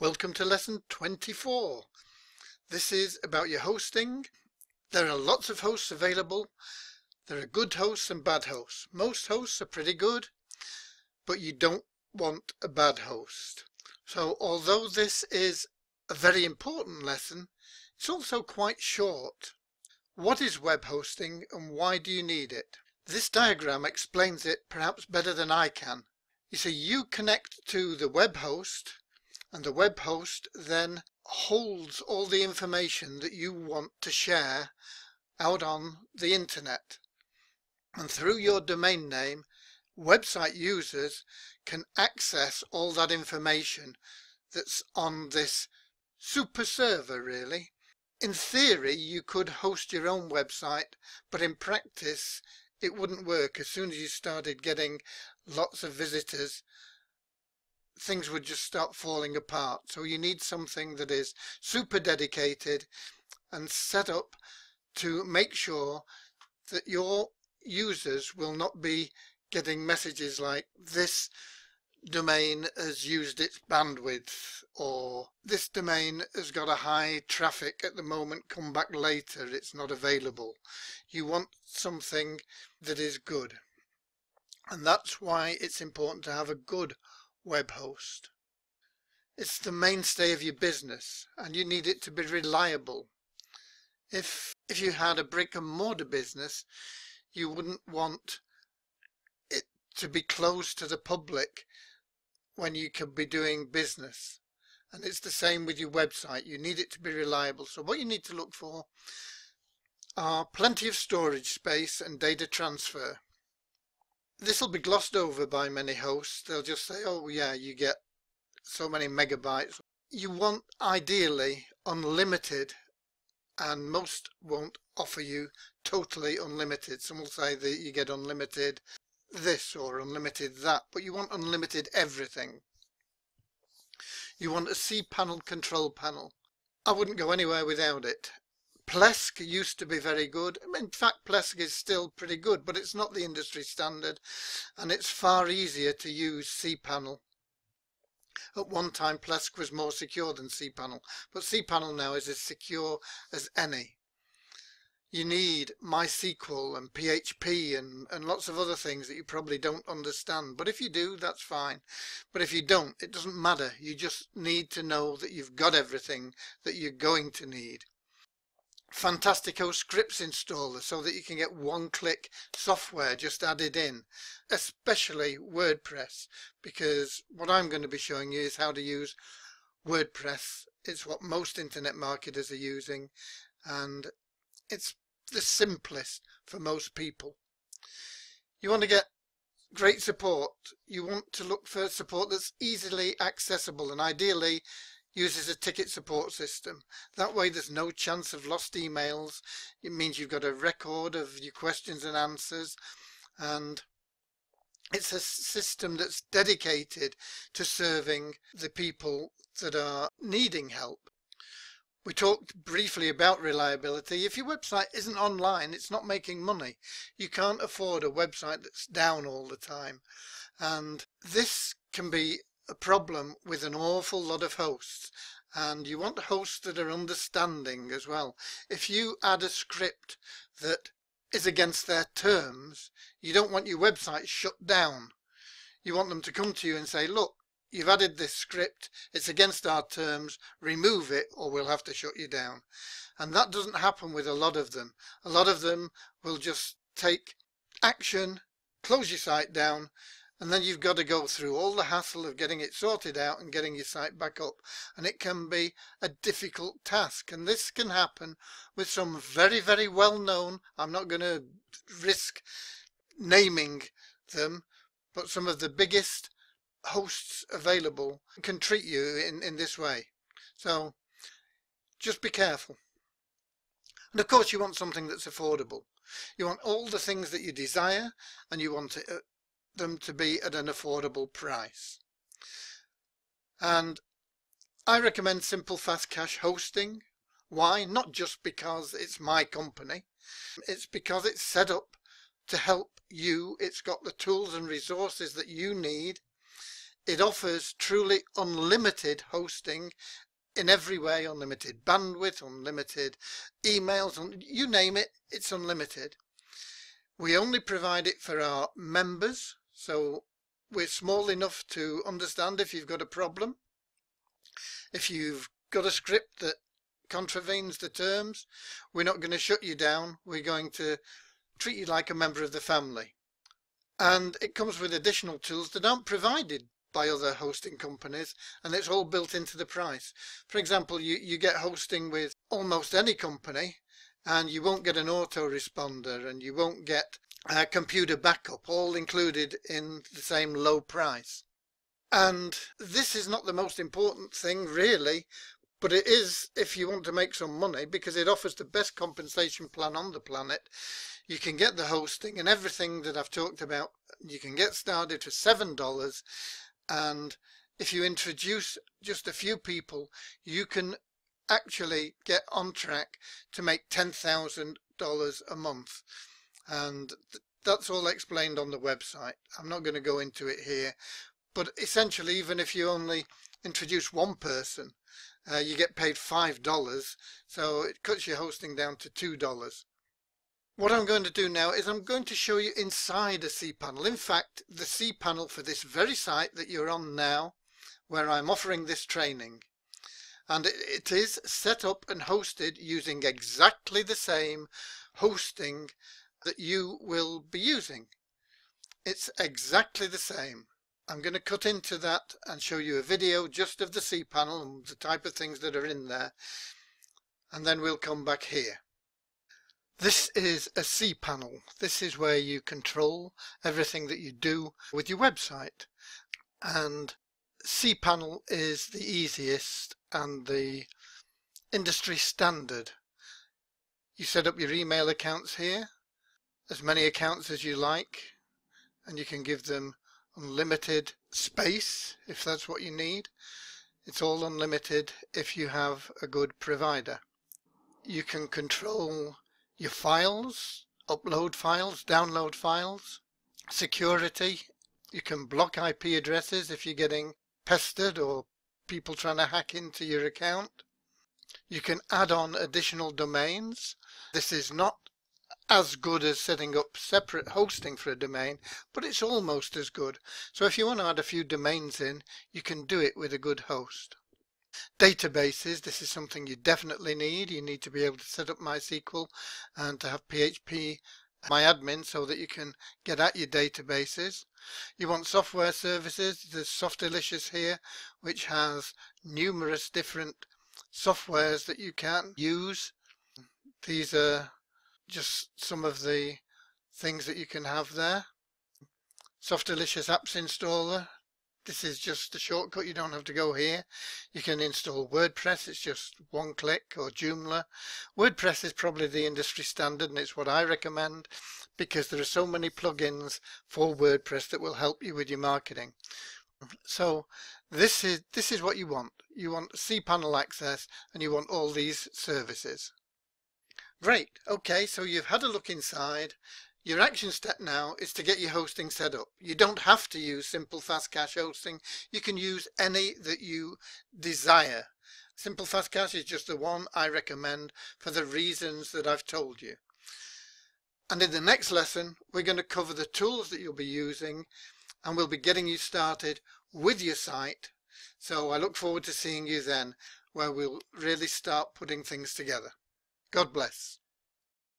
Welcome to lesson 24. This is about your hosting. There are lots of hosts available. There are good hosts and bad hosts. Most hosts are pretty good, but you don't want a bad host. So although this is a very important lesson, it's also quite short. What is web hosting and why do you need it? This diagram explains it perhaps better than I can. You see, you connect to the web host, and the web host then holds all the information that you want to share out on the internet. And through your domain name, website users can access all that information that's on this super server, really. In theory, you could host your own website, but in practice, it wouldn't work. As soon as you started getting lots of visitors, things would just start falling apart. So you need something that is super dedicated and set up to make sure that your users will not be getting messages like this domain has used its bandwidth, or this domain has got a high traffic at the moment, come back later, it's not available. You want something that is good, and that's why it's important to have a good web host. It's the mainstay of your business and you need it to be reliable. If you had a brick and mortar business, you wouldn't want it to be closed to the public when you could be doing business. And it's the same with your website. You need it to be reliable. So what you need to look for are plenty of storage space and data transfer. This will be glossed over by many hosts. They'll just say, oh yeah, you get so many megabytes. You want ideally unlimited, and most won't offer you totally unlimited. Some will say that you get unlimited this or unlimited that, but you want unlimited everything. You want a cPanel control panel. I wouldn't go anywhere without it. Plesk used to be very good. In fact, Plesk is still pretty good, but it's not the industry standard, and it's far easier to use cPanel. At one time, Plesk was more secure than cPanel, but cPanel now is as secure as any. You need MySQL and PHP and lots of other things that you probably don't understand, but if you do, that's fine. But if you don't, it doesn't matter. You just need to know that you've got everything that you're going to need. Fantastico scripts installer so that you can get one-click software just added in, especially WordPress, because what I'm going to be showing you is how to use WordPress. It's what most internet marketers are using, and it's the simplest for most people. You want to get great support. You want to look for support that's easily accessible and ideally uses a ticket support system. That way there's no chance of lost emails. It means you've got a record of your questions and answers, and it's a system that's dedicated to serving the people that are needing help. We talked briefly about reliability. If your website isn't online, it's not making money. You can't afford a website that's down all the time, and this can be a problem with an awful lot of hosts, and you want hosts that are understanding as well. If you add a script that is against their terms, you don't want your website shut down. You want them to come to you and say, look, you've added this script, it's against our terms, remove it or we'll have to shut you down. And that doesn't happen with a lot of them. A lot of them will just take action, close your site down, and then you've got to go through all the hassle of getting it sorted out and getting your site back up. And it can be a difficult task. And this can happen with some very, very well known, I'm not going to risk naming them, but some of the biggest hosts available can treat you in this way. So just be careful. And of course you want something that's affordable. You want all the things that you desire, and you want them to be at an affordable price. And I recommend Simple Fast Cash hosting. Why? Not just because it's my company. It's because it's set up to help you. It's got the tools and resources that you need. It offers truly unlimited hosting in every way, unlimited bandwidth, unlimited emails, you name it, it's unlimited. We only provide it for our members, so we're small enough to understand if you've got a problem. If you've got a script that contravenes the terms, we're not going to shut you down. We're going to treat you like a member of the family. And it comes with additional tools that aren't provided by other hosting companies, and it's all built into the price. For example, you get hosting with almost any company, and you won't get an autoresponder, and you won't get a computer backup, all included in the same low price. And this is not the most important thing really, but it is if you want to make some money, because it offers the best compensation plan on the planet. You can get the hosting and everything that I've talked about. You can get started for $7, and if you introduce just a few people, you can actually get on track to make $10,000 a month. And that's all explained on the website. I'm not going to go into it here, but essentially, even if you only introduce one person, you get paid $5, so it cuts your hosting down to $2. What I'm going to do now is I'm going to show you inside a cPanel. In fact, the cPanel for this very site that you're on now, where I'm offering this training. And it is set up and hosted using exactly the same hosting that you will be using. It's exactly the same. I'm going to cut into that and show you a video just of the cPanel and the type of things that are in there, and then we'll come back here. This is a cPanel. This is where you control everything that you do with your website, and cPanel is the easiest and the industry standard. You set up your email accounts here, as many accounts as you like, and you can give them unlimited space if that's what you need. It's all unlimited if you have a good provider. You can control your files, upload files, download files, security. You can block IP addresses if you're getting pestered or people trying to hack into your account. You can add on additional domains. This is not as good as setting up separate hosting for a domain, but it's almost as good. So if you want to add a few domains in, you can do it with a good host. Databases, this is something you definitely need. You need to be able to set up MySQL and to have PHP MyAdmin so that you can get at your databases. You want software services. There's Softalicious here, which has numerous different softwares that you can use. These are just some of the things that you can have there. Softalicious Apps Installer. This is just a shortcut. You don't have to go here. You can install WordPress. It's just one click, or Joomla. WordPress is probably the industry standard, and it's what I recommend because there are so many plugins for WordPress that will help you with your marketing. So this is what you want. You want cPanel access, and you want all these services. Great. Okay, so you've had a look inside. Your action step now is to get your hosting set up. You don't have to use Simple Fast Cache hosting. You can use any that you desire. Simple Fast Cache is just the one I recommend for the reasons that I've told you. And in the next lesson, we're going to cover the tools that you'll be using, and we'll be getting you started with your site. So I look forward to seeing you then, where we'll really start putting things together. God bless.